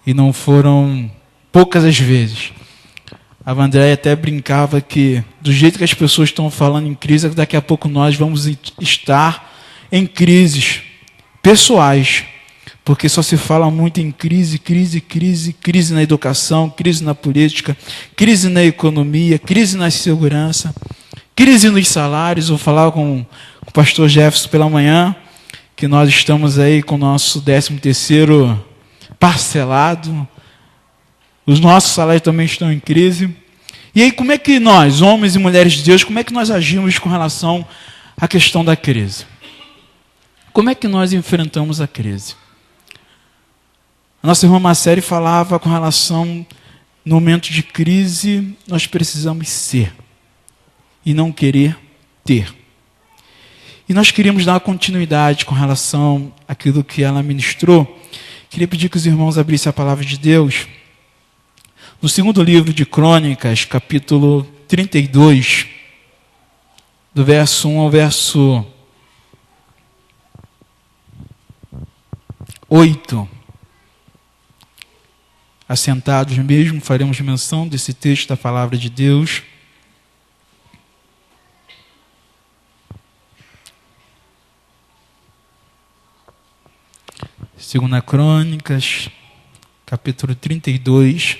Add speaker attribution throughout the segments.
Speaker 1: E não foram poucas as vezes. A Vandréia até brincava que, do jeito que as pessoas estão falando em crise, daqui a pouco nós vamos estar em crises pessoais. Porque só se fala muito em crise, crise na educação, crise na política, crise na economia, crise na segurança, crise nos salários. Vou falar com o pastor Jefferson pela manhã, que nós estamos aí com o nosso 13º parcelado. Os nossos salários também estão em crise. E aí, como é que nós, homens e mulheres de Deus, como é que nós agimos com relação à questão da crise? Como é que nós enfrentamos a crise? A nossa irmã Marcele falava com relação, no momento de crise, nós precisamos ser e não querer ter. E nós queríamos dar uma continuidade com relação àquilo que ela ministrou. Queria pedir que os irmãos abrissem a palavra de Deus. No segundo livro de Crônicas, capítulo 32, do verso 1 ao verso 8. Assentados mesmo, faremos menção desse texto da palavra de Deus. Segunda Crônicas, capítulo 32,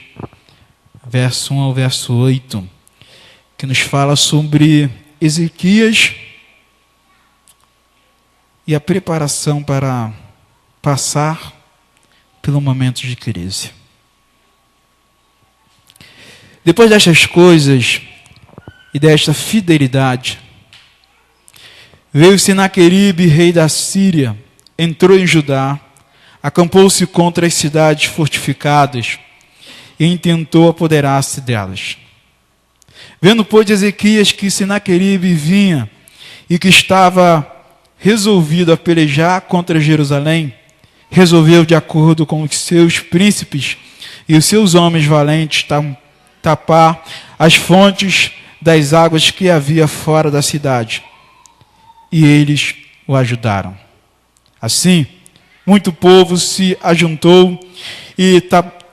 Speaker 1: verso 1 ao verso 8, que nos fala sobre Ezequias e a preparação para passar pelo momento de crise. Depois destas coisas e desta fidelidade, veio Senaqueribe, rei da Síria, entrou em Judá, acampou-se contra as cidades fortificadas e intentou apoderar-se delas. Vendo, pois, Ezequias que Senaqueribe vinha e que estava resolvido a pelejar contra Jerusalém, resolveu, de acordo com os seus príncipes e os seus homens valentes, tapar as fontes das águas que havia fora da cidade. E eles o ajudaram. Assim, muito povo se ajuntou e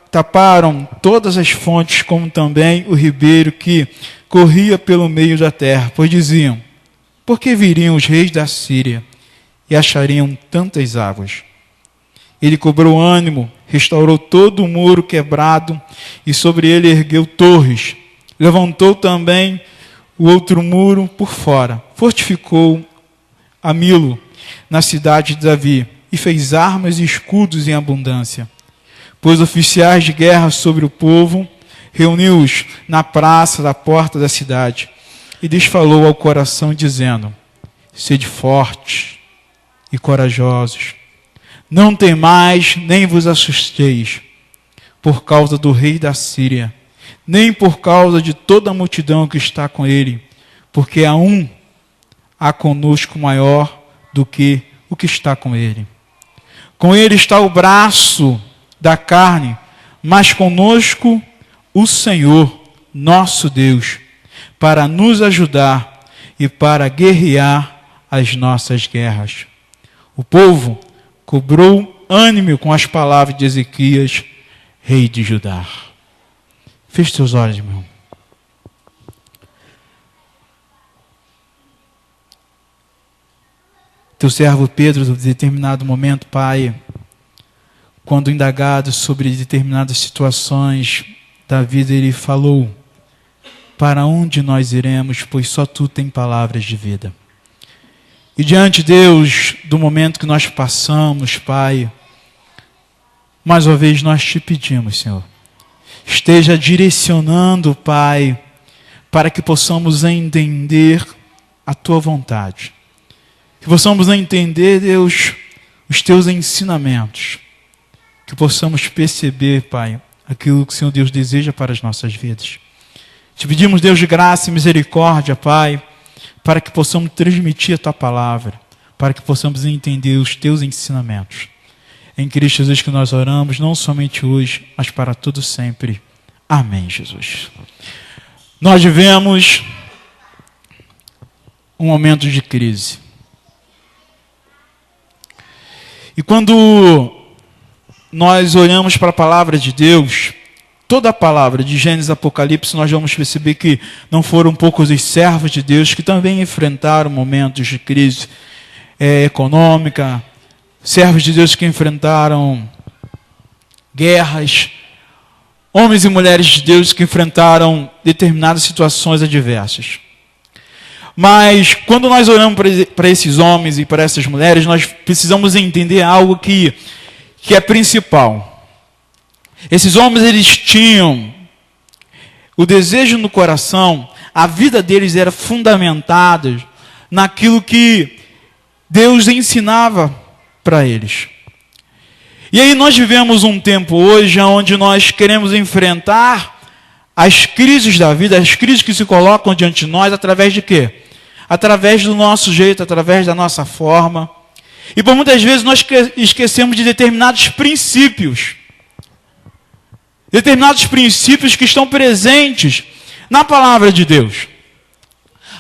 Speaker 1: taparam todas as fontes, como também o ribeiro que corria pelo meio da terra, pois diziam: por que viriam os reis da Síria e achariam tantas águas? Ele cobrou ânimo, restaurou todo o muro quebrado e sobre ele ergueu torres. Levantou também o outro muro por fora, fortificou a Milo, na cidade de Davi, e fez armas e escudos em abundância. Pôs oficiais de guerra sobre o povo, reuniu-os na praça da porta da cidade e lhes falou ao coração, dizendo: sede fortes e corajosos, não temais nem vos assusteis por causa do rei da Síria, nem por causa de toda a multidão que está com ele, porque há conosco maior do que o que está com ele. Com ele está o braço da carne, mas conosco o Senhor, nosso Deus, para nos ajudar e para guerrear as nossas guerras. O povo cobrou ânimo com as palavras de Ezequias, rei de Judá. Feche seus olhos, meu irmão. Teu servo Pedro, em determinado momento, Pai, quando indagado sobre determinadas situações da vida, ele falou: para onde nós iremos, pois só Tu tem palavras de vida. E diante, Deus, do momento que nós passamos, Pai, mais uma vez nós Te pedimos, Senhor, esteja direcionando, Pai, para que possamos entender a Tua vontade. Que possamos entender, Deus, os Teus ensinamentos. Que possamos perceber, Pai, aquilo que o Senhor Deus deseja para as nossas vidas. Te pedimos, Deus de graça e misericórdia, Pai, para que possamos transmitir a Tua palavra, para que possamos entender os Teus ensinamentos. Em Cristo Jesus que nós oramos, não somente hoje, mas para todo sempre. Amém, Jesus. Nós vivemos um momento de crise. E quando nós olhamos para a palavra de Deus, toda a palavra de Gênesis e Apocalipse, nós vamos perceber que não foram poucos os servos de Deus que também enfrentaram momentos de crise econômica, servos de Deus que enfrentaram guerras, homens e mulheres de Deus que enfrentaram determinadas situações adversas. Mas quando nós olhamos para esses homens e para essas mulheres, nós precisamos entender algo que é principal. Esses homens, eles tinham o desejo no coração, a vida deles era fundamentada naquilo que Deus ensinava para eles. E aí nós vivemos um tempo hoje onde nós queremos enfrentar as crises da vida, as crises que se colocam diante de nós, através de quê? Através do nosso jeito, através da nossa forma. E por muitas vezes nós esquecemos de determinados princípios. Determinados princípios que estão presentes na palavra de Deus.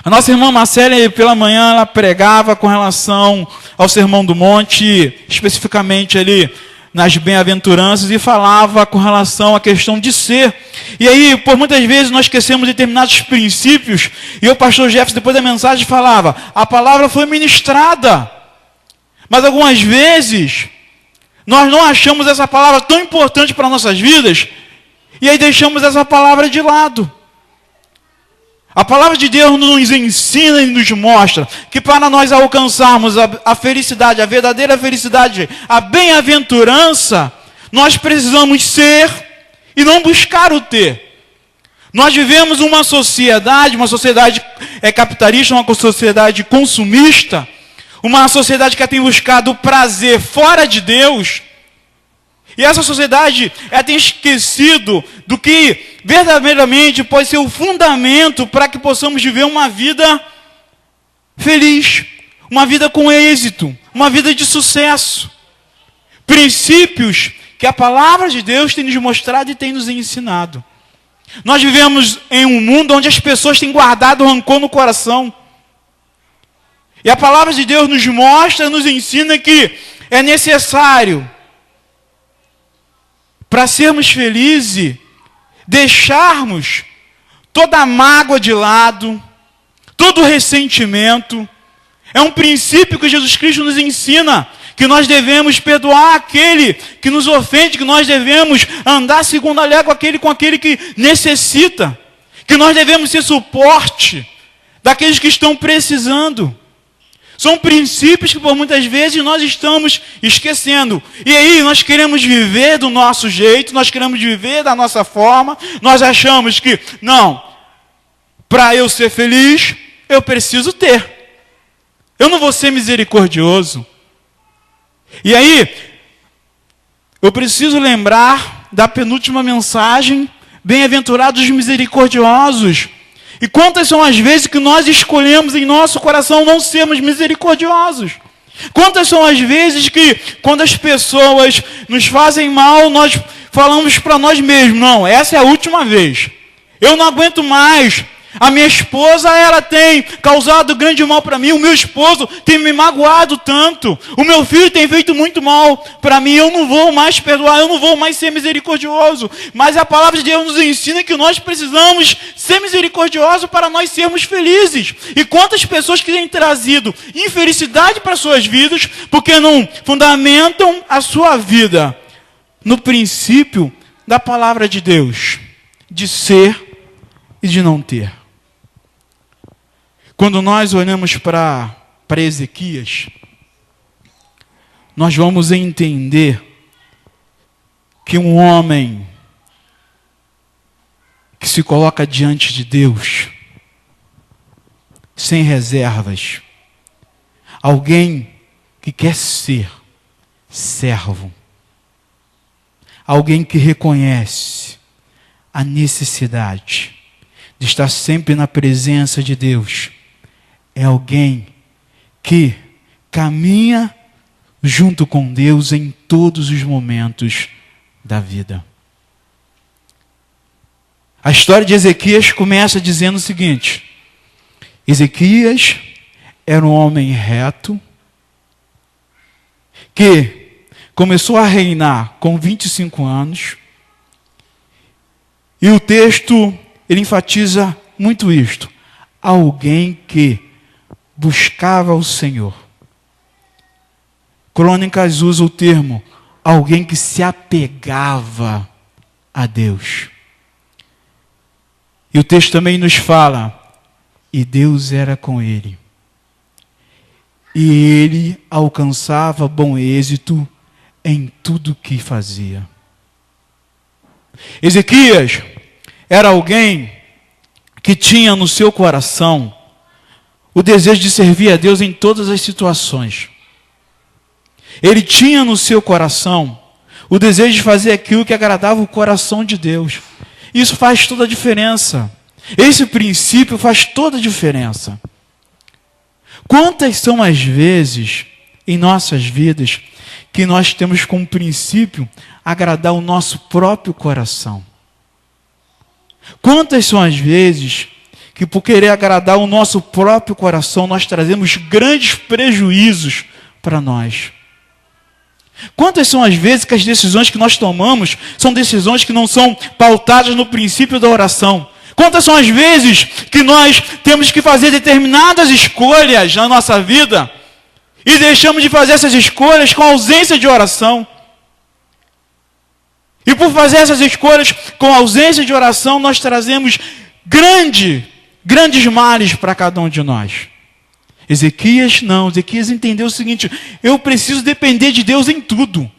Speaker 1: A nossa irmã Marcela, pela manhã, ela pregava com relação ao Sermão do Monte, especificamente ali nas bem-aventuranças, e falava com relação à questão de ser. E aí, por muitas vezes, nós esquecemos determinados princípios, e o pastor Jefferson, depois da mensagem, falava, a palavra foi ministrada, mas algumas vezes, nós não achamos essa palavra tão importante para nossas vidas, e aí deixamos essa palavra de lado. A palavra de Deus nos ensina e nos mostra que para nós alcançarmos a felicidade, a verdadeira felicidade, a bem-aventurança, nós precisamos ser e não buscar o ter. Nós vivemos uma sociedade capitalista, uma sociedade consumista, uma sociedade que tem buscado o prazer fora de Deus. E essa sociedade tem esquecido do que verdadeiramente pode ser o fundamento para que possamos viver uma vida feliz, uma vida com êxito, uma vida de sucesso. Princípios que a palavra de Deus tem nos mostrado e tem nos ensinado. Nós vivemos em um mundo onde as pessoas têm guardado rancor no coração. E a palavra de Deus nos mostra, nos ensina que é necessário, para sermos felizes, deixarmos toda a mágoa de lado, todo o ressentimento. É um princípio que Jesus Cristo nos ensina, que nós devemos perdoar aquele que nos ofende, que nós devemos andar segundo a lei com aquele que necessita, que nós devemos ser suporte daqueles que estão precisando. São princípios que por muitas vezes nós estamos esquecendo. E aí nós queremos viver do nosso jeito, nós queremos viver da nossa forma, nós achamos que, não, para eu ser feliz, eu preciso ter. Eu não vou ser misericordioso. E aí, eu preciso lembrar da penúltima mensagem, bem-aventurados os misericordiosos. E quantas são as vezes que nós escolhemos em nosso coração não sermos misericordiosos? Quantas são as vezes que, quando as pessoas nos fazem mal, nós falamos para nós mesmos, não, essa é a última vez. Eu não aguento mais. A minha esposa, ela tem causado grande mal para mim. O meu esposo tem me magoado tanto. O meu filho tem feito muito mal para mim. Eu não vou mais perdoar, eu não vou mais ser misericordioso. Mas a palavra de Deus nos ensina que nós precisamos ser misericordiosos para nós sermos felizes. E quantas pessoas que têm trazido infelicidade para suas vidas, porque não fundamentam a sua vida no princípio da palavra de Deus, de ser e de não ter. Quando nós olhamos para Ezequias, nós vamos entender que um homem que se coloca diante de Deus, sem reservas, alguém que quer ser servo, alguém que reconhece a necessidade de estar sempre na presença de Deus, é alguém que caminha junto com Deus em todos os momentos da vida. A história de Ezequias começa dizendo o seguinte: Ezequias era um homem reto, que começou a reinar com 25 anos. E o texto, ele enfatiza muito isto. Alguém que buscava o Senhor. Crônicas usa o termo alguém que se apegava a Deus. E o texto também nos fala, e Deus era com ele. E ele alcançava bom êxito em tudo que fazia. Ezequias era alguém que tinha no seu coração o desejo de servir a Deus em todas as situações. Ele tinha no seu coração o desejo de fazer aquilo que agradava o coração de Deus. Isso faz toda a diferença. Esse princípio faz toda a diferença. Quantas são as vezes em nossas vidas que nós temos como princípio agradar o nosso próprio coração? Quantas são as vezes que por querer agradar o nosso próprio coração nós trazemos grandes prejuízos para nós? Quantas são as vezes que as decisões que nós tomamos são decisões que não são pautadas no princípio da oração? Quantas são as vezes que nós temos que fazer determinadas escolhas na nossa vida e deixamos de fazer essas escolhas com ausência de oração? E por fazer essas escolhas com ausência de oração, nós trazemos grandes males para cada um de nós. Ezequias não, Ezequias entendeu o seguinte: eu preciso depender de Deus em tudo.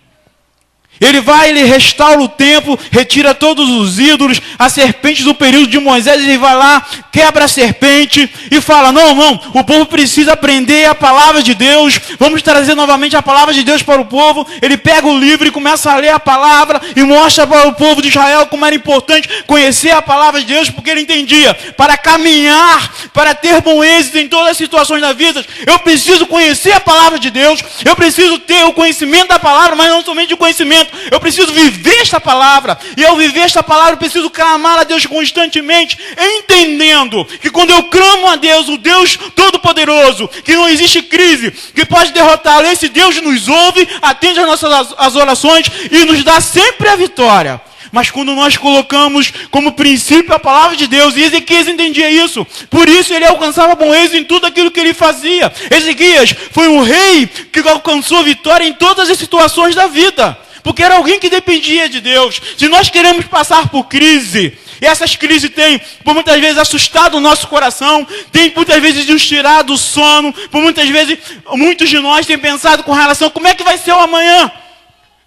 Speaker 1: Ele restaura o templo, retira todos os ídolos, a serpente do período de Moisés, ele vai lá, quebra a serpente e fala, não, o povo precisa aprender a palavra de Deus, vamos trazer novamente a palavra de Deus para o povo. Ele pega o livro e começa a ler a palavra e mostra para o povo de Israel como era importante conhecer a palavra de Deus, porque ele entendia, para caminhar, para ter bom êxito em todas as situações da vida, eu preciso conhecer a palavra de Deus, eu preciso ter o conhecimento da palavra, mas não somente o conhecimento, eu preciso viver esta palavra, e ao viver esta palavra eu preciso clamar a Deus constantemente, entendendo que quando eu clamo a Deus, o Deus Todo-Poderoso, que não existe crise que pode derrotá-lo, esse Deus nos ouve, atende as nossas as orações e nos dá sempre a vitória. Mas quando nós colocamos como princípio a palavra de Deus, e Ezequias entendia isso, por isso ele alcançava bom êxito em tudo aquilo que ele fazia. Ezequias foi um rei que alcançou vitória em todas as situações da vida, porque era alguém que dependia de Deus. Se nós queremos passar por crise, e essas crises têm, por muitas vezes, assustado o nosso coração, têm muitas vezes nos tirado o sono, por muitas vezes, muitos de nós têm pensado com relação, como é que vai ser o amanhã?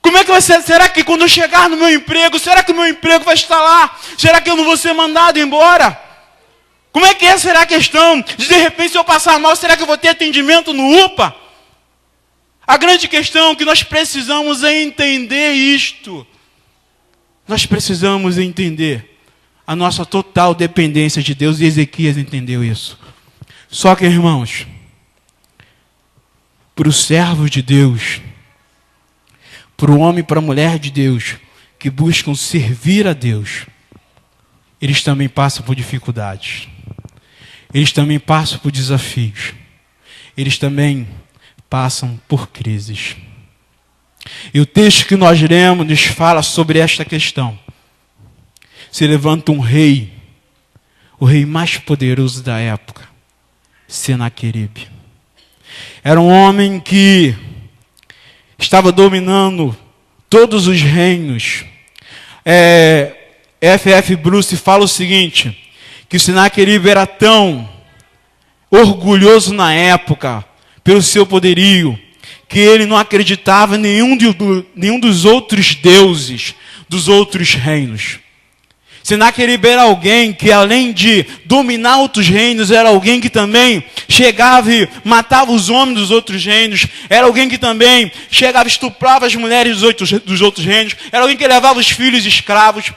Speaker 1: Como é que vai ser? Será que quando eu chegar no meu emprego, será que o meu emprego vai estar lá? Será que eu não vou ser mandado embora? Como é que será a questão de repente, se eu passar mal, será que eu vou ter atendimento no UPA? A grande questão que nós precisamos é entender isto. Nós precisamos entender a nossa total dependência de Deus, e Ezequias entendeu isso. Só que, irmãos, para os servos de Deus, para o homem e para a mulher de Deus, que buscam servir a Deus, eles também passam por dificuldades. Eles também passam por desafios. Eles também passam por crises. E o texto que nós lemos nos fala sobre esta questão. Se levanta um rei, o rei mais poderoso da época, Senaqueribe. Era um homem que estava dominando todos os reinos. F.F. Bruce fala o seguinte, que o Senaqueribe era tão orgulhoso na época, pelo seu poderio, que ele não acreditava em nenhum dos outros deuses, dos outros reinos. Senaqueribe era alguém que, além de dominar outros reinos, era alguém que também chegava e matava os homens dos outros reinos, era alguém que também chegava e estuprava as mulheres dos outros reinos, era alguém que levava os filhos escravos.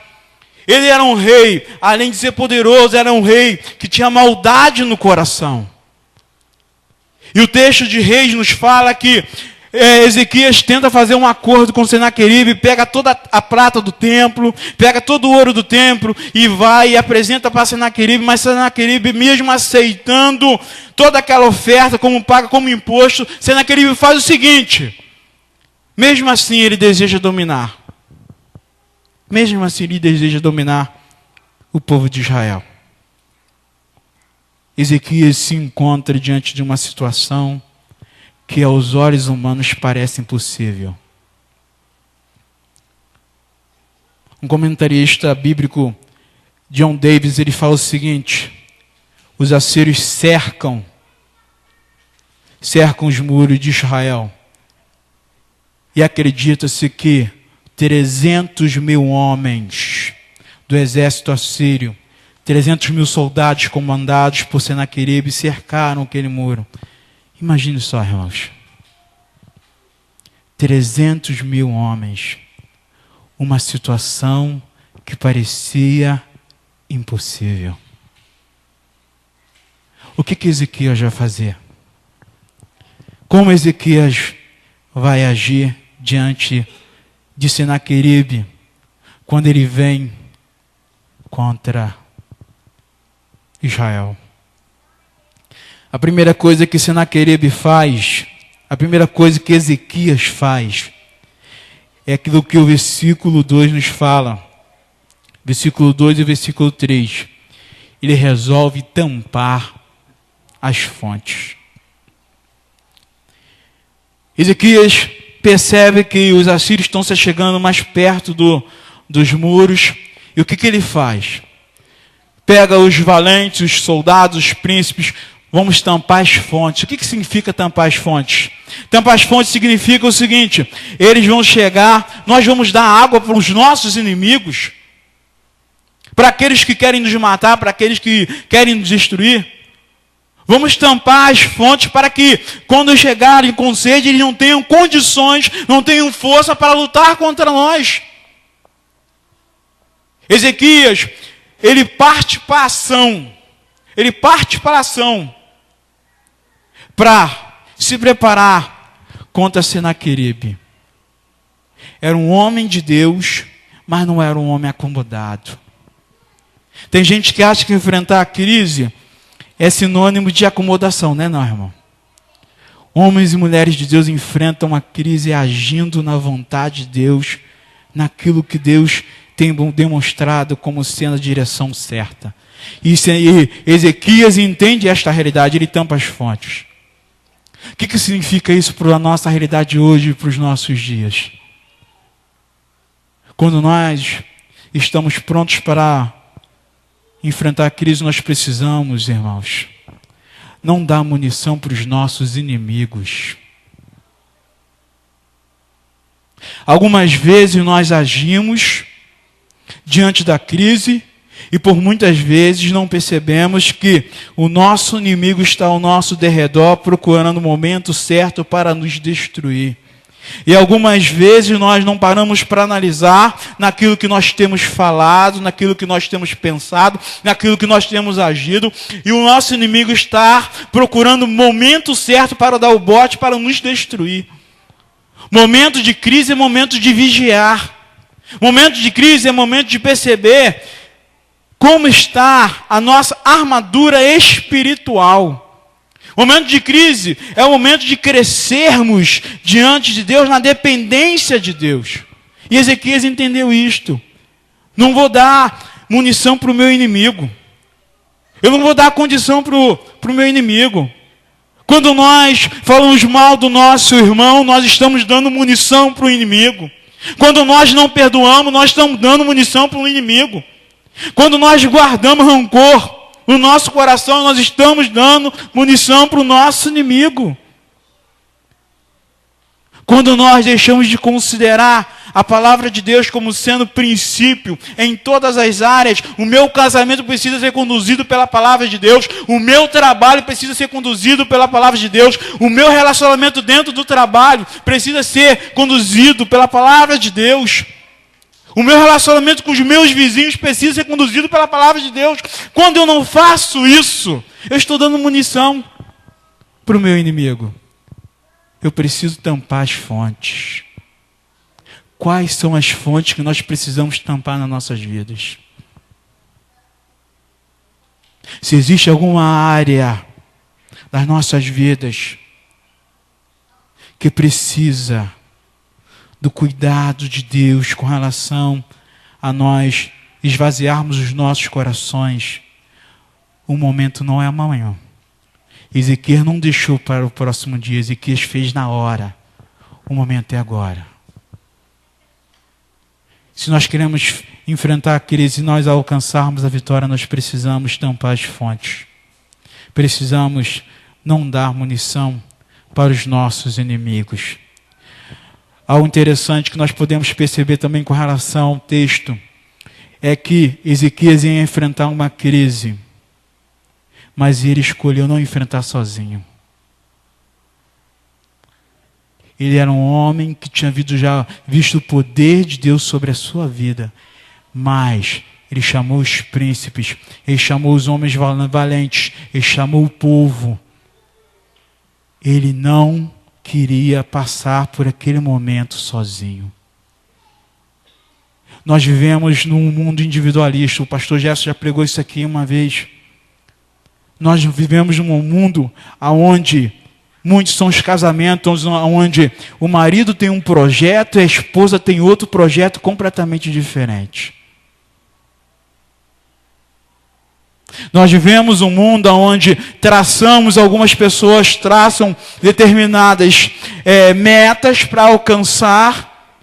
Speaker 1: Ele era um rei, além de ser poderoso, era um rei que tinha maldade no coração. E o texto de Reis nos fala que Ezequias tenta fazer um acordo com Senaqueribe, pega toda a prata do templo, pega todo o ouro do templo e vai e apresenta para Senaqueribe, mas Senaqueribe, mesmo aceitando toda aquela oferta como paga como imposto, Senaqueribe faz o seguinte: Mesmo assim, ele deseja dominar. Mesmo assim, ele deseja dominar o povo de Israel. Ezequias se encontra diante de uma situação que aos olhos humanos parece impossível. Um comentarista bíblico, John Davis, ele fala o seguinte: os assírios cercam os muros de Israel. E acredita-se que 300 mil homens do exército assírio, 300 mil soldados comandados por Senaqueribe cercaram aquele muro. Imagine só, irmãos. 300 mil homens. Uma situação que parecia impossível. O que Ezequias vai fazer? Como Ezequias vai agir diante de Senaqueribe quando ele vem contra Israel? A primeira coisa que Senaqueribe faz, a primeira coisa que Ezequias faz, é aquilo que o versículo 2 nos fala. Versículo 2 e versículo 3. Ele resolve tampar as fontes. Ezequias percebe que os assírios estão se chegando mais perto dos muros. E o que ele faz? Pega os valentes, os soldados, os príncipes. Vamos tampar as fontes. O que significa tampar as fontes? Tampar as fontes significa o seguinte: eles vão chegar, nós vamos dar água para os nossos inimigos, para aqueles que querem nos matar, para aqueles que querem nos destruir. Vamos tampar as fontes para que, quando chegarem com sede, eles não tenham condições, não tenham força para lutar contra nós. Ezequias, ele parte para a ação. Ele parte para a ação para se preparar contra Senaqueribe. Era um homem de Deus, mas não era um homem acomodado. Tem gente que acha que enfrentar a crise é sinônimo de acomodação, né, não, irmão? Homens e mulheres de Deus enfrentam a crise agindo na vontade de Deus, naquilo que Deus tem demonstrado como sendo a direção certa. E Ezequias entende esta realidade, ele tampa as fontes. O que significa isso para a nossa realidade hoje e para os nossos dias? Quando nós estamos prontos para enfrentar a crise, nós precisamos, irmãos, não dar munição para os nossos inimigos. Algumas vezes nós agimos diante da crise e por muitas vezes não percebemos que o nosso inimigo está ao nosso derredor procurando o momento certo para nos destruir. E algumas vezes nós não paramos para analisar naquilo que nós temos falado, naquilo que nós temos pensado, naquilo que nós temos agido, e o nosso inimigo está procurando o momento certo para dar o bote, para nos destruir. Momento de crise é momento de vigiar. Momento de crise é momento de perceber como está a nossa armadura espiritual. Momento de crise é o momento de crescermos diante de Deus, na dependência de Deus. E Ezequias entendeu isto. Não vou dar munição para o meu inimigo. Eu não vou dar condição para o meu inimigo. Quando nós falamos mal do nosso irmão, nós estamos dando munição para o inimigo. Quando nós não perdoamos, nós estamos dando munição para o inimigo. Quando nós guardamos rancor no nosso coração, nós estamos dando munição para o nosso inimigo. Quando nós deixamos de considerar a palavra de Deus como sendo princípio em todas as áreas, o meu casamento precisa ser conduzido pela palavra de Deus, o meu trabalho precisa ser conduzido pela palavra de Deus, o meu relacionamento dentro do trabalho precisa ser conduzido pela palavra de Deus. O meu relacionamento com os meus vizinhos precisa ser conduzido pela palavra de Deus. Quando eu não faço isso, eu estou dando munição para o meu inimigo. Eu preciso tampar as fontes. Quais são as fontes que nós precisamos tampar nas nossas vidas? Se existe alguma área das nossas vidas que precisa do cuidado de Deus com relação a nós esvaziarmos os nossos corações, o momento não é amanhã. Ezequias não deixou para o próximo dia, Ezequias fez na hora. O momento é agora. Se nós queremos enfrentar a crise e nós alcançarmos a vitória, nós precisamos tampar as fontes. Precisamos não dar munição para os nossos inimigos. Algo interessante que nós podemos perceber também com relação ao texto é que Ezequias ia enfrentar uma crise, mas ele escolheu não enfrentar sozinho. Ele era um homem que tinha já visto o poder de Deus sobre a sua vida, mas ele chamou os príncipes, ele chamou os homens valentes, ele chamou o povo. Ele não queria passar por aquele momento sozinho. Nós vivemos num mundo individualista. O pastor Jefferson já pregou isso aqui uma vez. Nós vivemos num mundo onde muitos são os casamentos, onde o marido tem um projeto e a esposa tem outro projeto completamente diferente. Nós vivemos um mundo onde algumas pessoas traçam determinadas metas para alcançar,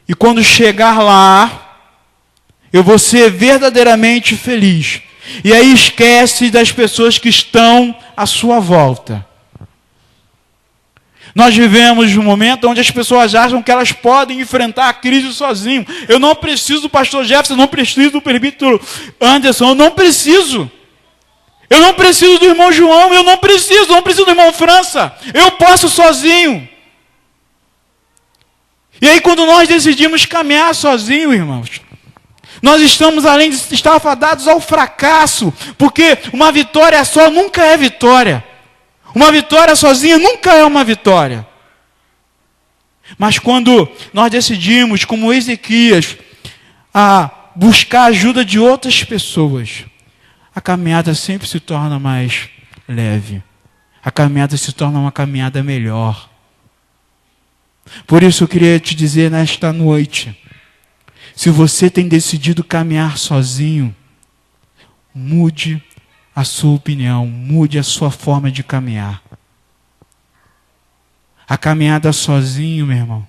Speaker 1: e quando chegar lá, eu vou ser verdadeiramente feliz. E aí esquece das pessoas que estão à sua volta. Nós vivemos um momento onde as pessoas acham que elas podem enfrentar a crise sozinho. Eu não preciso do pastor Jefferson, eu não preciso do presbítero Anderson, eu não preciso. Eu não preciso do irmão João, eu não preciso do irmão França. Eu posso sozinho. E aí quando nós decidimos caminhar sozinho, irmãos, nós estamos, além de estar fadados ao fracasso, porque uma vitória só nunca é vitória. Uma vitória sozinha nunca é uma vitória. Mas quando nós decidimos, como Ezequias, a buscar a ajuda de outras pessoas, a caminhada sempre se torna mais leve. A caminhada se torna uma caminhada melhor. Por isso eu queria te dizer nesta noite, se você tem decidido caminhar sozinho, mude a sua opinião, mude a sua forma de caminhar. A caminhada sozinho, meu irmão,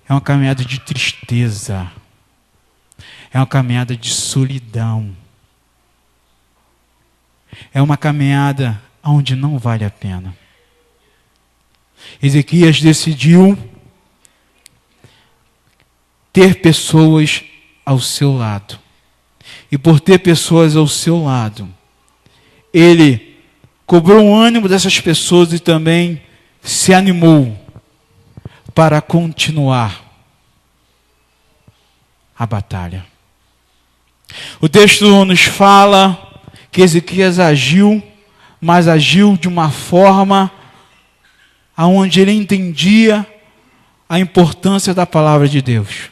Speaker 1: é uma caminhada de tristeza. É uma caminhada de solidão. É uma caminhada onde não vale a pena. Ezequias decidiu ter pessoas ao seu lado. E por ter pessoas ao seu lado, ele cobrou o ânimo dessas pessoas e também se animou para continuar a batalha. O texto nos fala que Ezequias agiu, mas agiu de uma forma onde ele entendia a importância da palavra de Deus.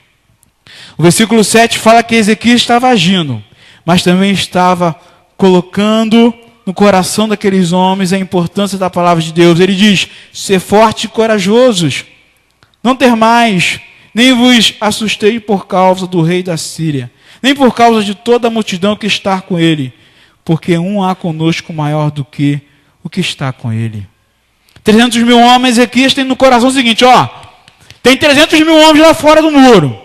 Speaker 1: O versículo 7 fala que Ezequias estava agindo, mas também estava colocando no coração daqueles homens a importância da palavra de Deus. Ele diz: ser fortes e corajosos, não temais, nem vos assustei por causa do rei da Síria, nem por causa de toda a multidão que está com ele, porque um há conosco maior do que o que está com ele. 300 mil homens, Ezequias tem no coração o seguinte, tem 300 mil homens lá fora do muro.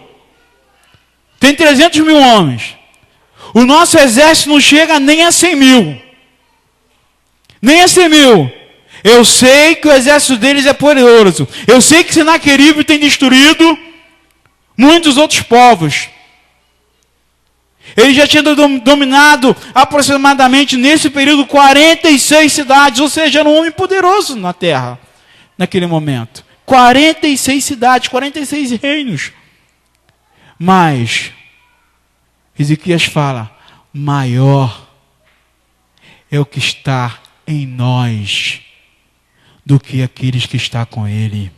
Speaker 1: Tem 300 mil homens. O nosso exército não chega nem a 100 mil. Nem a 100 mil. Eu sei que o exército deles é poderoso. Eu sei que Senaqueribe tem destruído muitos outros povos. Ele já tinha dominado aproximadamente nesse período 46 cidades, ou seja, era um homem poderoso na terra, naquele momento. 46 cidades, 46 reinos. Mas, Ezequias fala, maior é o que está em nós do que aqueles que estão com ele.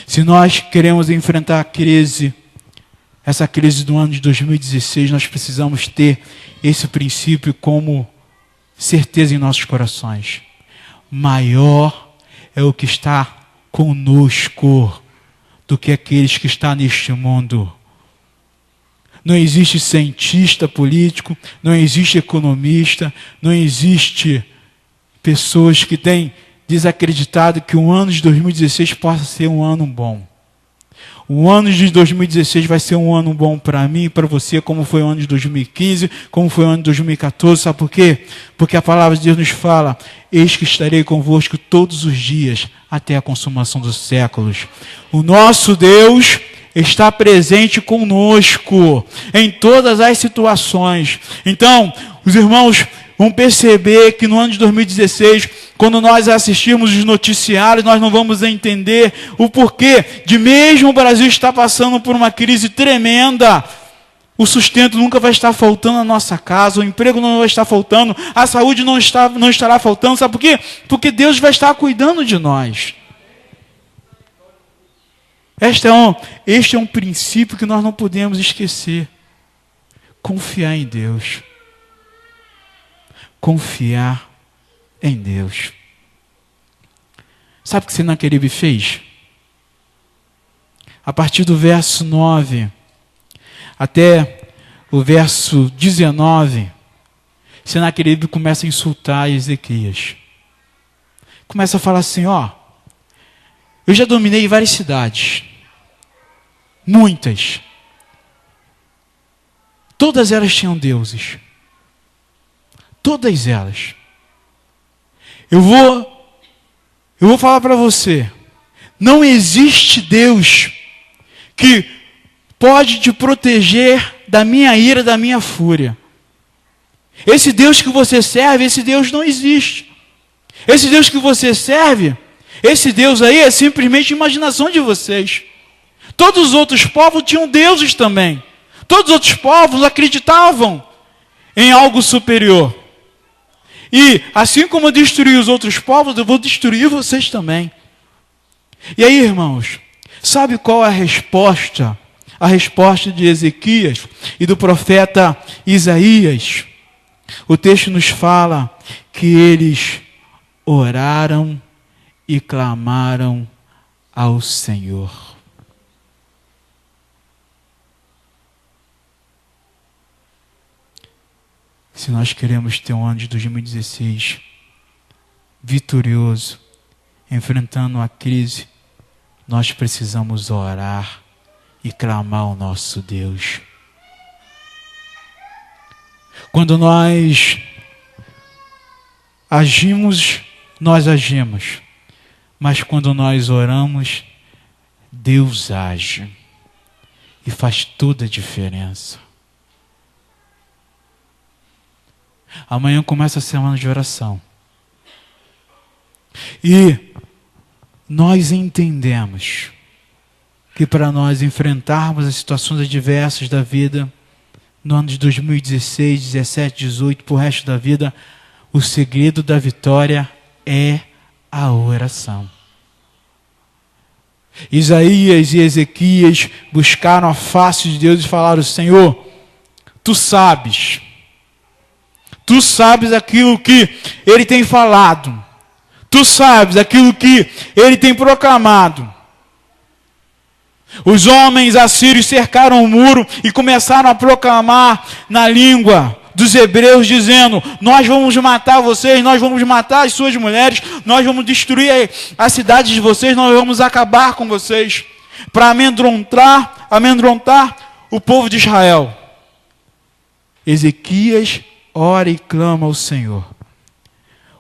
Speaker 1: Se nós queremos enfrentar a crise, essa crise do ano de 2016, nós precisamos ter esse princípio como certeza em nossos corações. Maior é o que está conosco do que aqueles que estão neste mundo. Não existe cientista político, não existe economista, não existe pessoas que têm desacreditado que o ano de 2016 possa ser um ano bom. O ano de 2016 vai ser um ano bom para mim e para você, como foi o ano de 2015, como foi o ano de 2014. Sabe por quê? Porque a palavra de Deus nos fala: eis que estarei convosco todos os dias, até a consumação dos séculos. O nosso Deus está presente conosco em todas as situações. Então, os irmãos vão perceber que no ano de 2016, quando nós assistirmos os noticiários, nós não vamos entender o porquê de mesmo o Brasil estar passando por uma crise tremenda, o sustento nunca vai estar faltando na nossa casa, o emprego não vai estar faltando, a saúde não estará faltando. Sabe por quê? Porque Deus vai estar cuidando de nós. Este é um princípio que nós não podemos esquecer. Confiar em Deus. Confiar em Deus. Sabe o que Senaqueribe fez? A partir do verso 9 até o verso 19, Senaqueribe começa a insultar Ezequias. Começa a falar assim: ó, eu já dominei várias cidades, muitas. Todas elas tinham deuses. Todas elas. Eu vou falar para você, não existe Deus que pode te proteger da minha ira, da minha fúria. Esse Deus que você serve, esse Deus não existe. Esse Deus que você serve, esse Deus aí é simplesmente imaginação de vocês. Todos os outros povos tinham deuses também. Todos os outros povos acreditavam em algo superior. E assim como eu destruí os outros povos, eu vou destruir vocês também. E aí, irmãos, sabe qual é a resposta? A resposta de Ezequias e do profeta Isaías. O texto nos fala que eles oraram e clamaram ao Senhor. Se nós queremos ter um ano de 2016 vitorioso, enfrentando a crise, nós precisamos orar e clamar ao nosso Deus. Quando nós agimos, nós agimos. Mas quando nós oramos, Deus age. E faz toda a diferença. Amanhã começa a semana de oração. E nós entendemos que para nós enfrentarmos as situações adversas da vida, no ano de 2016, 17, 18, para o resto da vida, o segredo da vitória é a oração. Isaías e Ezequias buscaram a face de Deus e falaram: Senhor, Tu sabes aquilo que Ele tem falado, Tu sabes aquilo que Ele tem proclamado. Os homens assírios cercaram o muro e começaram a proclamar na língua dos hebreus, dizendo: nós vamos matar vocês, nós vamos matar as suas mulheres, nós vamos destruir a cidade de vocês, nós vamos acabar com vocês, para amedrontar o povo de Israel. Ezequias ora e clama ao Senhor.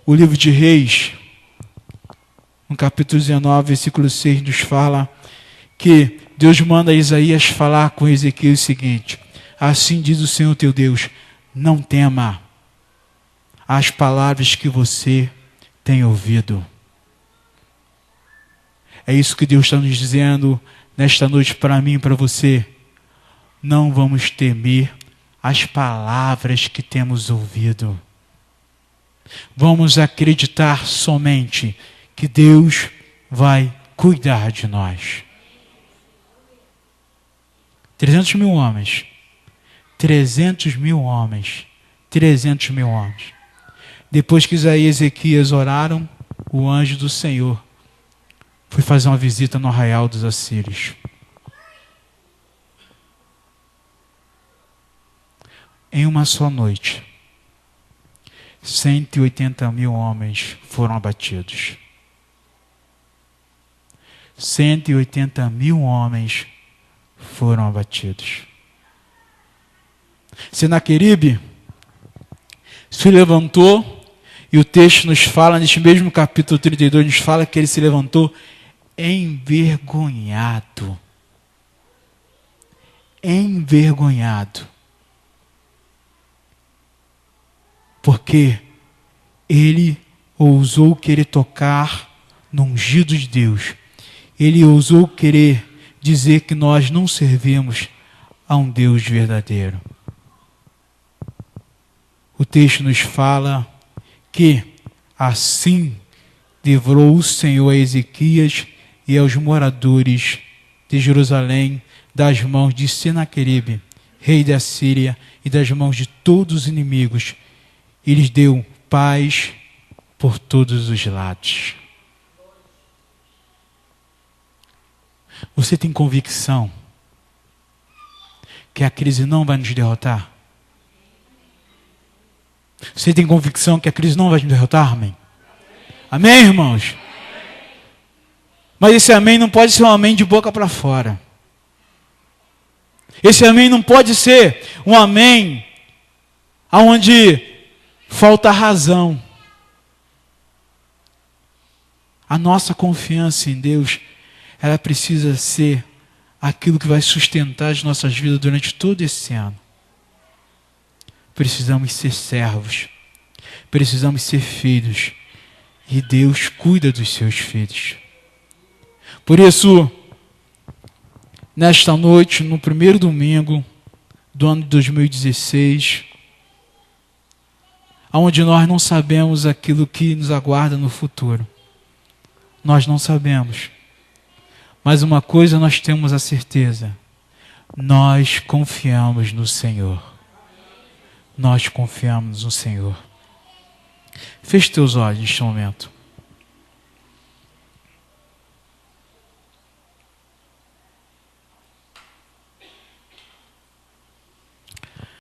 Speaker 1: O livro de Reis, no capítulo 19, versículo 6, nos fala que Deus manda Isaías falar com Ezequias o seguinte: assim diz o Senhor teu Deus, não tema as palavras que você tem ouvido. É isso que Deus está nos dizendo nesta noite para mim e para você. Não vamos temer as palavras que temos ouvido. Vamos acreditar somente que Deus vai cuidar de nós. 300 mil homens. 300 mil homens. 300 mil homens. Depois que Isaías e Ezequias oraram, o anjo do Senhor foi fazer uma visita no arraial dos assírios. Em uma só noite, 180 mil homens foram abatidos. 180 mil homens foram abatidos. Senaqueribe se levantou, e o texto nos fala, neste mesmo capítulo 32, nos fala que ele se levantou envergonhado. Envergonhado. Porque ele ousou querer tocar no ungido de Deus. Ele ousou querer dizer que nós não servimos a um Deus verdadeiro. O texto nos fala que assim livrou o Senhor a Ezequias e aos moradores de Jerusalém das mãos de Senaqueribe, rei da Síria, e das mãos de todos os inimigos, e lhes deu paz por todos os lados. Você tem convicção que a crise não vai nos derrotar? Você tem convicção que a crise não vai nos derrotar, amém? Amém, irmãos? Mas esse amém não pode ser um amém de boca para fora. Esse amém não pode ser um amém onde falta razão. A nossa confiança em Deus, ela precisa ser aquilo que vai sustentar as nossas vidas durante todo esse ano. Precisamos ser servos, precisamos ser filhos, e Deus cuida dos seus filhos. Por isso, nesta noite, no primeiro domingo do ano de 2016, onde nós não sabemos aquilo que nos aguarda no futuro, nós não sabemos, mas uma coisa nós temos a certeza: nós confiamos no Senhor. Nós confiamos no Senhor. Feche teus olhos neste momento.